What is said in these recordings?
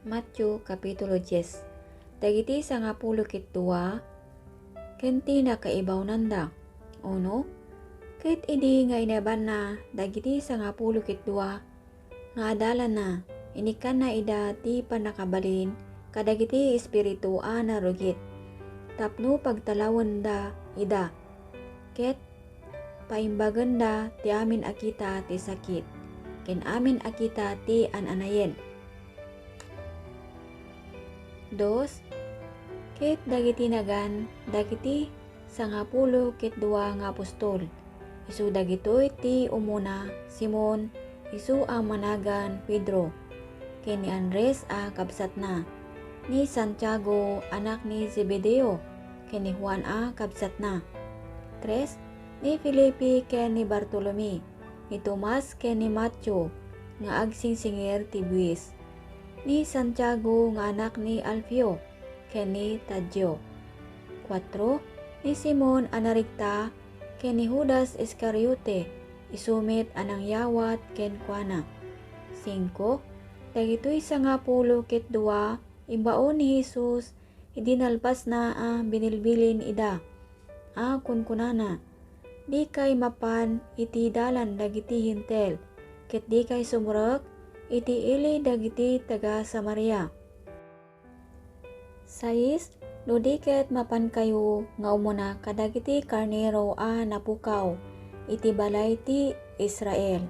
Matthew Kapitulo 10. Dagiti sangapulo ket dua, kenti nakaibaw nanda. Uno, ket idi nga inaban na dagiti sangapulo ket dua, nga adalan na, inikan na ida ti panakabalin, kadagiti espiritu na rugit. Tapno pagtalawon da ida, ket paimbagan da ti amin akita ti sakit, ken amin akita ti ananayen. Dos, ket dagiti nagan, dagiti sangapulo ket dua nga apostol. Isu dagitoy ti umuna, Simon, isu ang managan Pedro, ken ni Andres kabsat na, ni Santiago anak ni Zebedeo, ken ni Juan kabsat na. Tres, ni Felipe ken ni Bartolome, ni Tomas ken ni Matthew, nga agsingsingir ti buwis, ni Santiago nga anak ni Alfeo, ken ni Tadeo. 4, ni Simon anarigta, ken ni Judas Iscariote, isumit anang yawat ken kuana. 5, dagitoy sangapulo ket dua, imbaon ni Jesus, idinalpas na binilbilin ida, kunkunana, di kay mapan iti dalan dagiti hintel, ket di kay sumurek iti ili dagiti taga Samaria. 6, no di ket mapan kayo nga umuna kadagiti karnero napukaw iti balay ti Israel.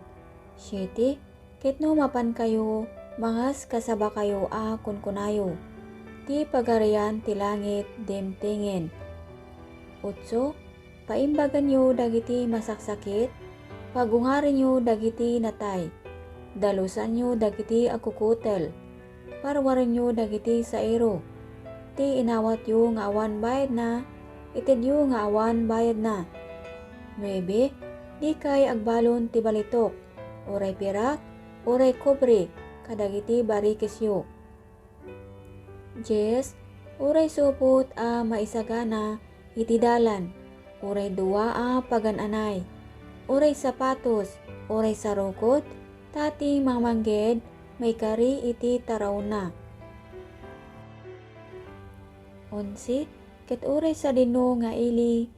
7, ket no mapan kayo mangas kasaba kayo kunkunayo ti pagarian ti langit demtengen. 8, paimbagan nyo dagiti masaksakit, pagungarin nyo dagiti natay, dalusan nyo dagiti agkukutel, parwarin nyo dagiti sairo, ti inawat yo nga awan bayad na, ited yo nga awan bayad na. 9, di kay agbalon ti balitok, oray pirak, oray kobre, kadagiti barikis yo. 10, oray supot maisagana iti dalan, oray dua pagananay, oray sapatos, oray sarukot, tati mangmangged, may kari iti taraw na. 11, ket oray sa dino nga ili,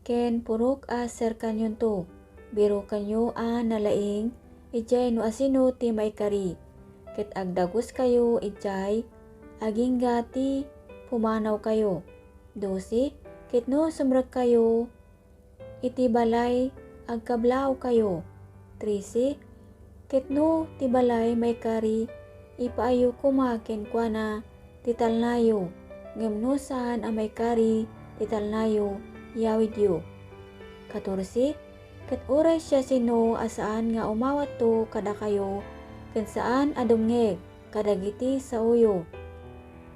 ken purok ser kanyon to, biro kanyo nalaing, ijay no asino ti may kari, ket agdagos kayo ijay, agingga ti pumanaw kayo. 12, ket no sumrek kayo, iti balay agkablaw kayo. 13, ket no ti balay may kari, ipaayo kumaken kuana titalnayo, ngem no saan may kari titalnayo, yawid yo. 14, ket oray siya sino asaan nga umawat to kada kayo, ken saan adungeg kadagiti sauyo.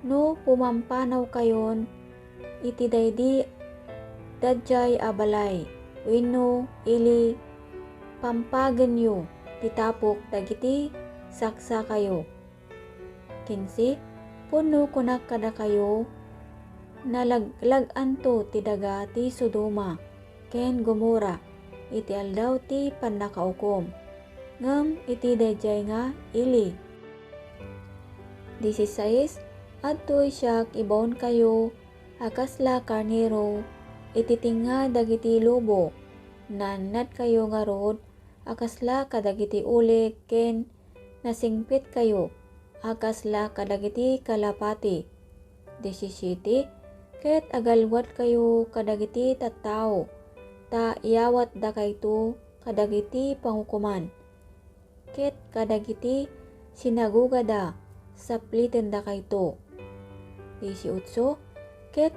No pumampanaw kayon, iti daydi dadjay balay, wenno ili pampagen yo, titapok dagiti saksa kayo. 15, puno kunak kada kayo, nalaglagan to ti daga ti Sodoma, ken Gomora, iti aldaw ti pannakaukom, ngem iti dayjay nga ili. 16, adtoy siak ibawon kayo, akasla karnero, ititinga dagiti lobo, nannat kayo nga rod, akasla kadagiti ulik, ken nasingpit kayo, akasla kadagiti kalapati. 17, ket agalwat kayo kadagiti tattao, ta iyawat da kayto kadagiti pangukuman, ket kadagiti sinaguga da, sapliten da kayto. 18, ket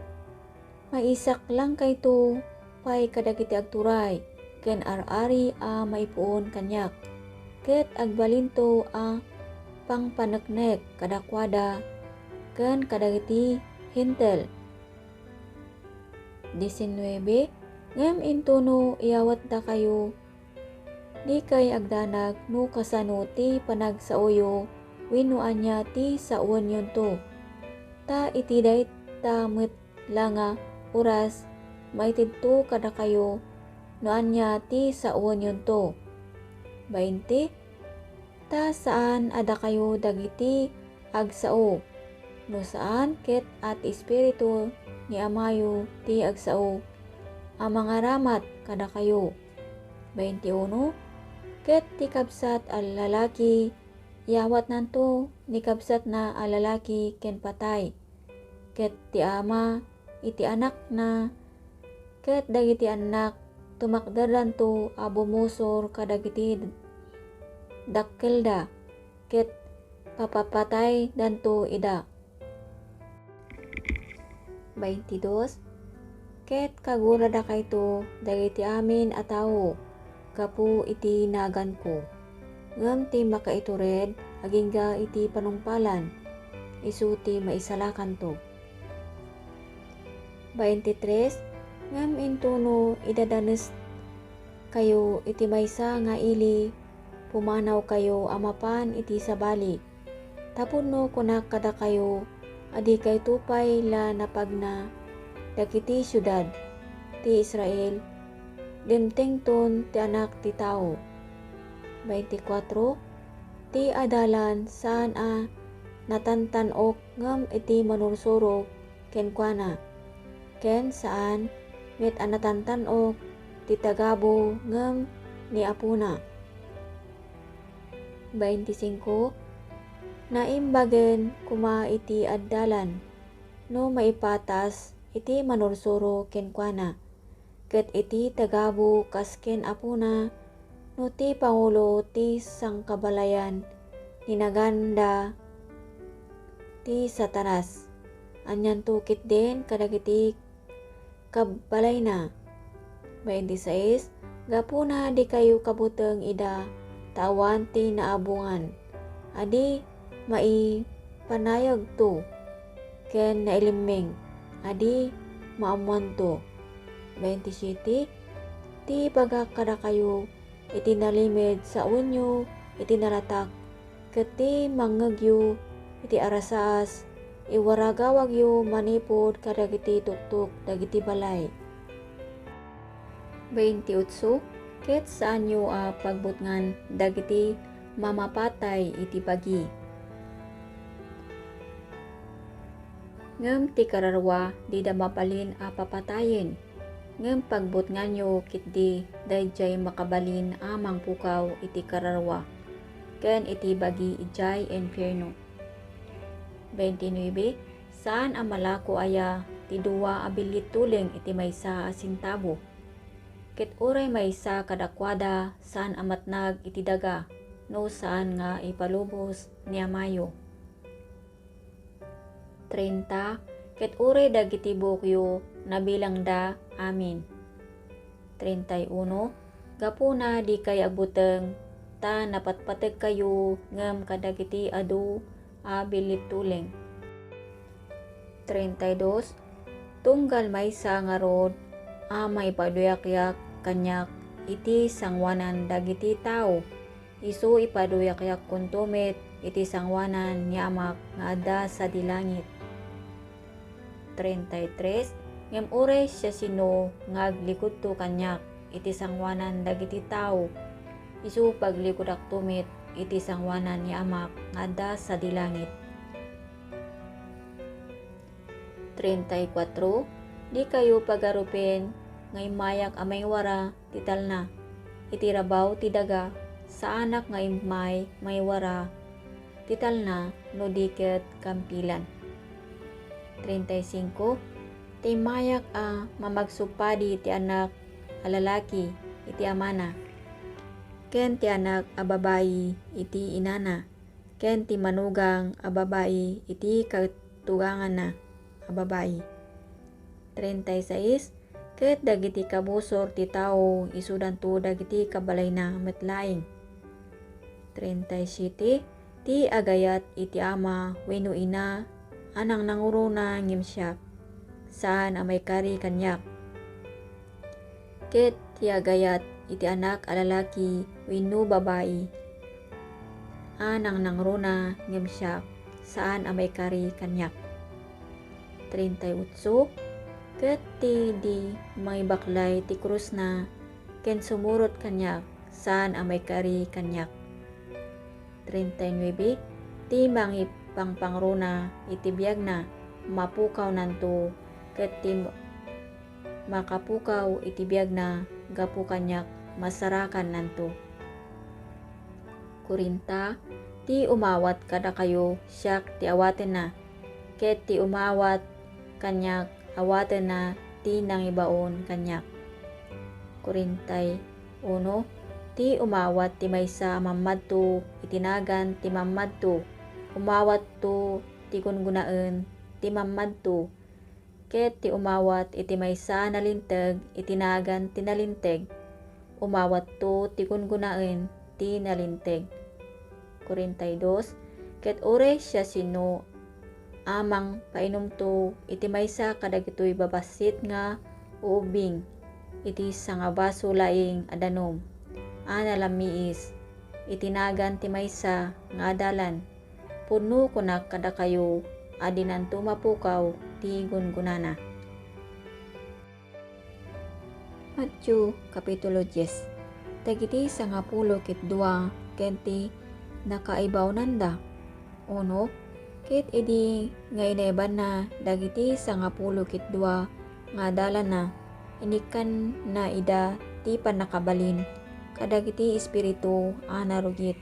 maisak lang kayto pay kadagiti agturay, ken ar-ari maipuon kanyak, ket agbalinto pangpaneknek kadakwada, ken kadagiti hintel. 19, ngem intono iyawat da kayo, di kay agdanag no kasano ti panagsauyo, wenno anya ti sauen yon to, ta itiday ta met langa oras maitidto kada kayo, no anya ti sauen yon to. 20, ta saan ada kayo dagiti agsao, no saan ket at espiritu ni Amayo ti agsao, ang mga ramat kada kayo. 21. Ket ti kabsat al lalaki, yawat nanto ni kabsat na al lalaki ken patay. Ket ti ama iti anak na, ket dagiti anak tumakdaran to a bumusor kadagiti dakkelda, ket papapatay danto ida. 22. Ket kagurada kayto dagiti amin a tawo kapu iti nagan ko. Ngem ti makaitured agingga iti panungpalan, isu ti maisalakan to. 23. Ngem intuno idadanes kayo iti maysa nga ili, pumanaw kayo amapan iti sabali. Tapno kunak kada kayo, adi kay tupay la napagna dagiti syudad ti Israel, dimtengton ti anak ti tao. 24. Ti adalan saan a natantanok ngem iti manursurok kenkwana, ken saan met a natantanok ti tagabo ngem ni apuna. 25. Naimbagen kuma iti addalan, no maipatas iti manursuro kenkwana, ket iti tagabo kas ken apuna, no ti pangulo ti sangkabalayan ninaganda ti Satanas. Anyan tukit din kadagiti kabalay na. 26. Gapuna di kayo kabuteng ida tawan ti naabungan, adi mai panayag to, ken nailimeng, adi maamuan to. 27. Ti pagkakada kayo iti nalimid sa unyo iti naratak, ket ti mangegyo iti arasas, iwaragawag yu manipod kadagiti tuktok dagiti balay. 28. Ket saan yu a pagbutngan dagiti mamapatay iti bagi. Ngem ti kararwa di da mapalin a papatayen, ngem pagbutngan yu kitdi dayjay makabalin amang pukaw iti kararwa, ken iti bagi ijay infierno. 29. Saan ang malako aya ti duwa abilit tuleng iti maysa a sintabo, ket uray maysa kadakwada saan amatnag iti daga, no saan nga ipalubos ni Amayo. 30. Ket uray dagiti bukyo nabilang da amin. 31. Gapuna di kay agbuteng ta napatpateg kayo ngem kadagiti adu a bilit tuleng. 32. Tunggal maysa nga rod a may paduyak-yak kanyak iti sangwanan dagiti tao, isu ipaduyak-yak kuntumit iti sangwanan ni Amak nga adda sa dilangit. 33. Ngem uray siya sino nga aglikod to kanyak iti sangwanan dagiti tao, isu paglikudak tumit iti sangwanan ni Amak nga adda sa dilangit. 34. Di kayo pagarupen ngay mayak amay wara tital na, iti rabaw ti daga sa anak nga imay may wara tital na no diket kampilan. 35. Ti mayak a mamagsupadi ti anak a lalaki iti amana, ken ti anak a babayi iti inana, ken ti manugang a babayi iti katugangan na a babayi. 36. Ket dagiti kabusor ti tao isudanto dagiti kabalay na metlaing. 37. Ti agayat iti ama wenno ina anang nanguruna ngem siya, saan a may kari kanyak. Ket ti agayat iti anak a lalaki wenno babayi anang nangruna ngem siya, saan a may kari kanyak. 38. Ket ti di may baklay ti krus na ken sumurot kanyak, saan a may kari kanyak. 39. Ti pangpangruna iti biyag na mapukaw nanto ket ti makapukaw iti biyag na gapu kanyak masarakan nanto. Kurinta, ti umawat kada kayo siyak ti awaten na, ket ti umawat kanyak awaten na ti nangibaon kanyak. Kurintay, 1. Ti umawat ti maysa mamadto itinagan ti mamadto, umawat to ti gungunaen ti mamadto, ket ti umawat iti maysa nalinteg itinagan ti nalinteg, umawat to ti gungunaen ti nalinteg. 42. Ket ore siya sino amang painom to iti maysa kadagitoy babasit nga uubing iti sanga baso laing adanom ana lamiis itinagan ti maysa nga adalan, puno kunak kada kayo adinanto mapukaw ti gungunana. Matthew Kapitulo 10. Dagiti 10 ket 2 ken ti nakaibaw nanda. 1. Ket idi nga inaiban na dagiti 10 ket 2 nga adalan na inikan na ida ti panakabalin kadagiti espiritu a narugit.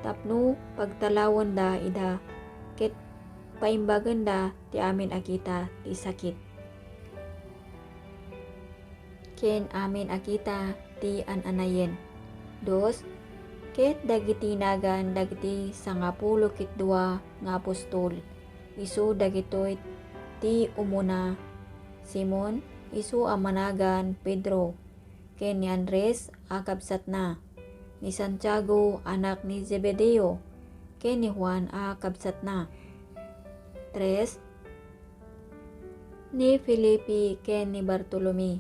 Tapno pagtalawon da ida ket paimbagan da ti amin akita ti sakit. Ken amin akita ti ananayen. 2. Ket dagiti nagan dagiti 10 ket 2 nga apostol. Isu dagitoy ti umuna Simon, isu a managan Pedro, ken ni Andres a kabsat na, ni Santiago anak ni Zebedeo, ken ni Juan a kabsat na. 3. Ni Filipi ken ni Bartolome,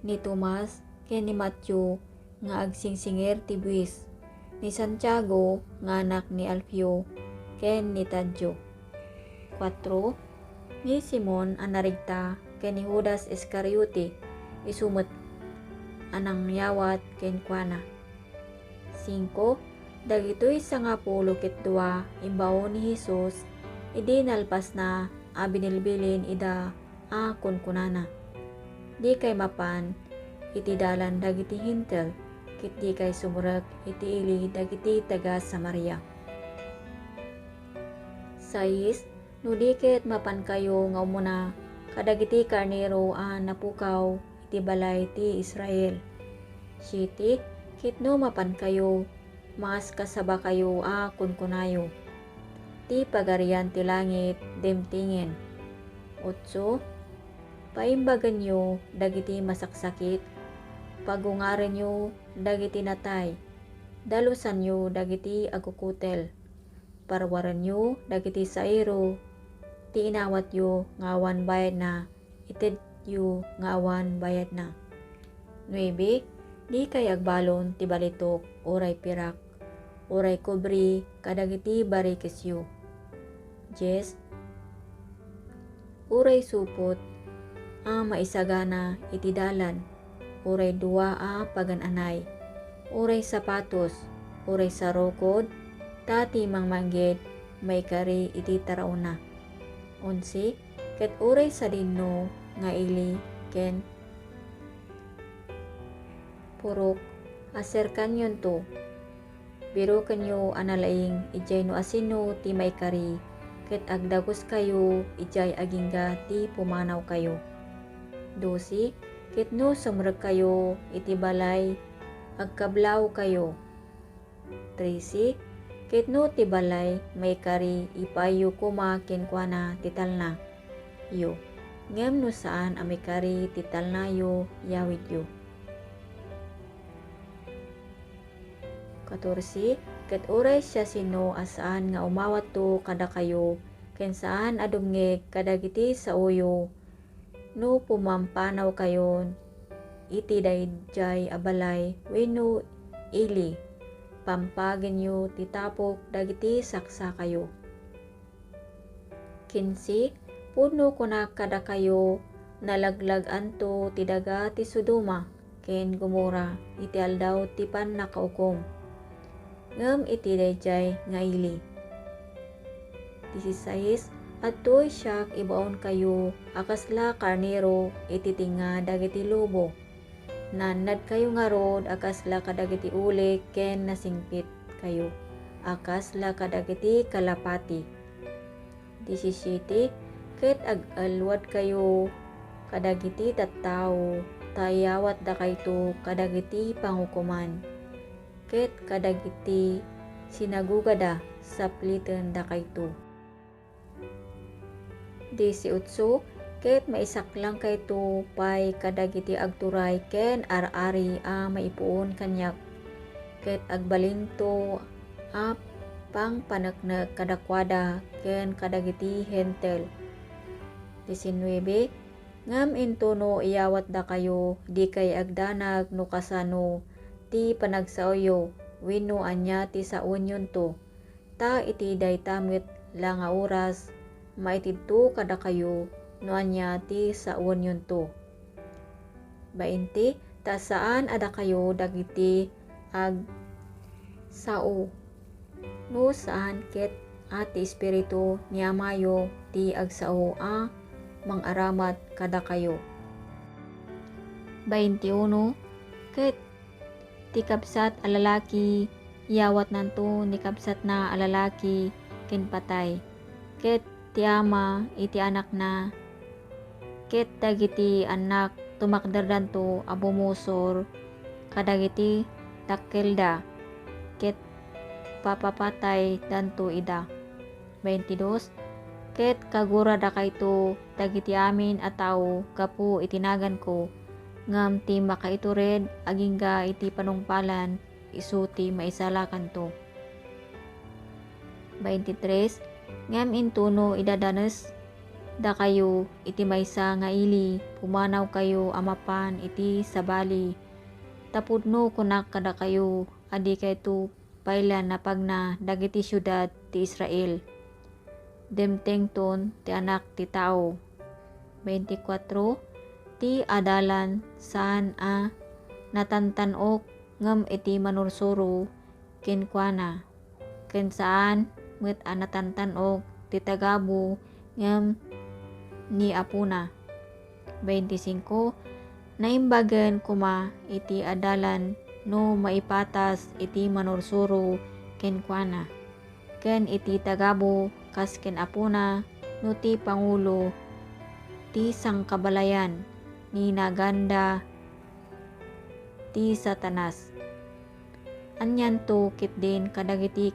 ni Tomas ken ni Matthew nga agsingsingir ti buwis, ni Santiago nga anak ni Alfeo ken ni Tadyo. 4. Ni Simon a narigta ken ni Judas Iscariote, isumot anang yawat ken kuana. 5. Dagitoy 10 ket 2 imbaon ni Jesus idi nalpas na a binilbilin ida a kunkunana. Di kay mapan iti dalan dagiti Hintel, ket di kay sumurek iti ili dagiti taga Samaria. 6. No di ket mapan kayo nga umuna kadagiti karnero a napukaw iti balay ti Israel. 7. Ket no mapan kayo mas kasaba kayo a kunkunayo ti pagarian ti langit demtingen. 8. Paimbagan nyo dagiti masaksakit, pagungaren nyo dagiti natay, dalusan nyo dagiti agukutel, parwaran nyo dagiti sairo, ti inawat yo nga awan bayad na, ited yo nga awan bayad na. 9. Di kay agbalon ti balitok, oray pirak, oray kubri, kadagiti barikis yo. 10. Uray supot a maisagana iti dalan, uray dua a pagananay, uray sapatos, uray sarokod, tati mangmangged, may kari iti tarauna. 11. Ket uray sadinno nga ili ken purok aser kanyon to, biro kanyo analaing ijay no asino ti may kari, ket agdagos kayo ijay agingga ti pumanaw kayo. 12. Ket no sumrek kayo iti balay, agkablaw kayo. 13. Ket no ti balay may kari ipayo kuma kenkwana titalna yo, ngem no saan a may kari titalna yo yawid yo. 14. Ket uray siya sino asaan nga umawat to kada kayo, ken saan adumngeg kadagiti sa uyo, no pumampanaw kayon iti dayjay abalay wenno ili, pampagen nyo titapok dagiti saksa kayo. 15. Puno kuna kada kayo nalaglag anto ti daga ti Sodoma ken Gomora iti aldaw ti pannakaukom, ngem iti dayjay nga ili. 16 Atoy siyak ibaon kayo akasla karnero ititinga dagiti lobo. Nanad kayo nga rod akasla kadagiti ulik ken nasingpit kayo akasla kadagiti kalapati. 17 Ket ag-alwad kayo kadagiti tattao tayawat da kayto kadagiti pangukuman. Ket kadagiti sinagugada sapliten da kayto. 18 Ket maisak lang kayto pay kadagiti agturay ken ar-ari a maipuon kanyak. Ket agbalinto a pang paneknek kadakwada ken kadagiti hentel. 19 Ngam intono iyawat da kayo di kay agdanag no kasano ti panagsaoyo wenno anya ti saon yunto. Ta iti daytamit lang nga oras maitidto kada kayo no anya ti saon yunto. 20 Ta saan ada kayo dagiti ag sao no saan ket ati espiritu niya mayo ti agsao a mangaramat kada kayo. 21 Ket ti kabsat a lalaki iyawat nanto ni kabsat na a lalaki ken patay. Ket ti ama iti anak na ket dagiti anak tumakderdanto a bumusor kadagiti takkelda ket papapatay danto ida. 22 Ket kagura da kayto dagiti amin a tao gapu itinagan ko ngam ti makaitured agingga iti panungpalan isu ti maisalakan to. 23 Ngam intuno idadanes da kayo iti maysa nga ili pumanaw kayo amapan iti sabali tapudno kunak kada kayo adi kayto paylan na pagna dagiti syudad ti Israel. Demtengton ti anak ti tao. 24 Ti adalan saan a natantanok ngem iti manursuro kenkwana ken saan met a natantanok ti tagabu ngem ni apuna. 25 Naimbagen kuma iti adalan no maipatas iti manursuro kenkwana ken iti tagabu kas ken apuna no ti pangulo ti sangkabalayan ni naganda ti Satanas. Anyan to ket din kadagiti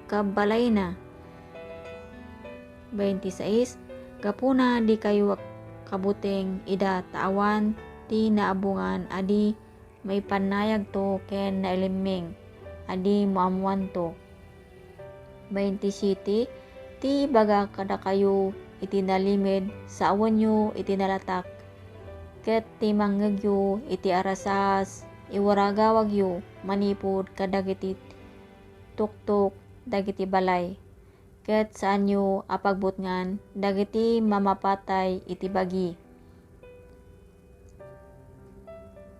kabalayna. 26 Gapuna di kayo kabuteng ida taawan ti naabungan adi may panayag to ken nailimeng adi muamuan to. 27 Ti baga kada kayo iti nalimed sa awanyo iti nalatak ket ti manggegyo iti arasas iwaragawagyo manipod kadagiti tuktok dagiti balay ket saanyo apagbutngan dagiti mamapatay iti bagi.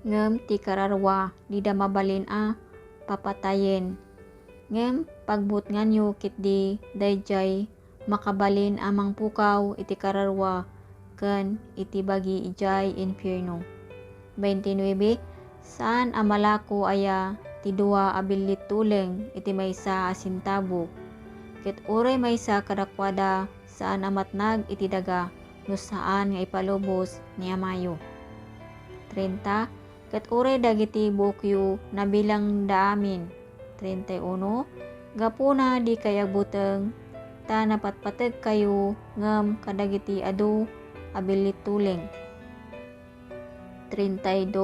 Ngem ti kararwa dida mabalin a papatayen ngem pagbutnganyo kitdi dayjay makabalin amang pukaw iti kararwa ken iti bagi ijay infierno. 29 Saan amalako aya ti dua a billit tuleng iti maysa a sintabo ket uray maysa kadakwada saan amatnag iti daga no saan nga ipalubos ni amayo. 30 Ket uray dagiti bukyo nabilang daamin. 31 Gapuna di kayabuteng ta napatpateg kayo ngem kadagiti adu abilit tuleng. 32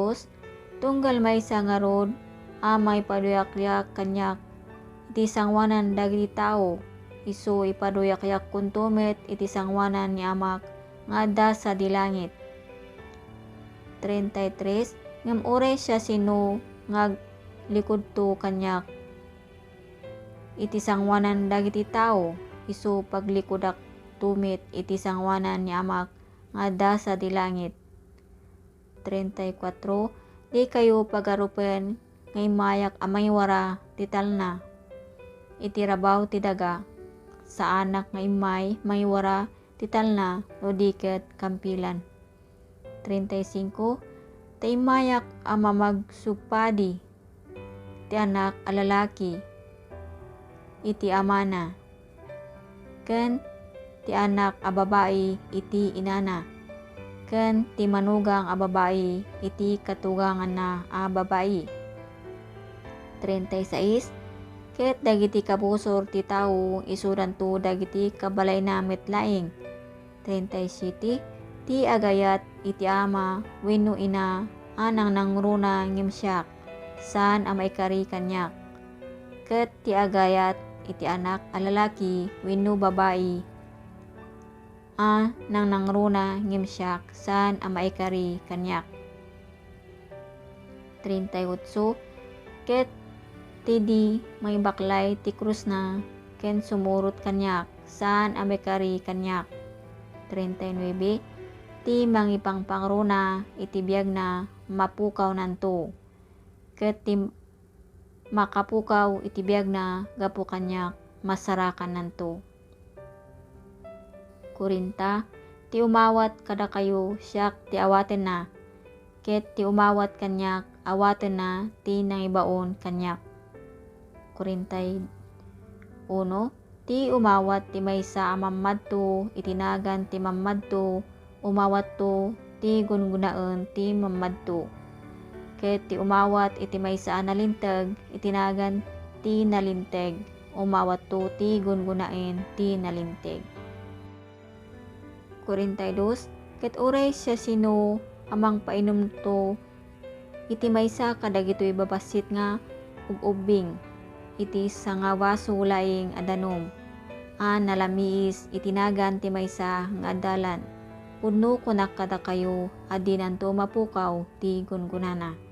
Tunggal maysa nga rod amay paduyak-yak kanyak iti sangwanan dagiti tao isu ipaduyak-yak kuntumet iti sangwanan ni amak nga adda sa dilangit. 33 Ngem uray siya sino nga likod to kanyak iti sangwanan dagiti tao isu paglikodak tumit iti sangwanan ni amak nga adda sa dilangit. 34 Di kayo pagarupen ngay mayak amaywara titalna iti rabaw ti daga sa anak nga imay maywara ti talna no diket kampilan. 35. Taimayak ang mamagsupadi ti anak a lalaki iti amana ken ti anak a babae iti inana ken ti manugang a babae iti katugangan na a babae. 36. Ket dagiti kabusor ti tao isudan to dagiti kabalay na metlaing. 37. Ti agayat iti ama wenno ina anang nangruna ngimsyak san a maikari kanyak. Ket ti agayat iti anak a lalaki wenno babae nang nangruna ngimsyak san a maikari kanyak. 38. Ket ti di may baklay ti krus na ken sumurot kanyak san a maikari kanyak. 39. Ti mangipangpangruna iti biag na mapukaw nanto ket ti makapukaw iti biag na gapu kanyak masarakan nanto. 40. Ti umawat kada kayo siyak ti awaten na ket ti umawat kanyak awaten na ti nangibaon kanyak. 41. Ti umawat ti maysa a mammadto itinagan ti mammadto umawat to ti gungunaen ti mammadto. Ket ti umawat iti maysa a nalinteg itinagan ti nalinteg umawat to ti gungunaen ti nalinteg. 42. Ket uray siya sino amang painom to iti maysa kadagitoy babasit nga ug-ubing iti sangawaso laing adanom nalamiis itinagan ti maysa nga adalan pudno kunak kada kayo adi nanto mapukaw ti gungunana.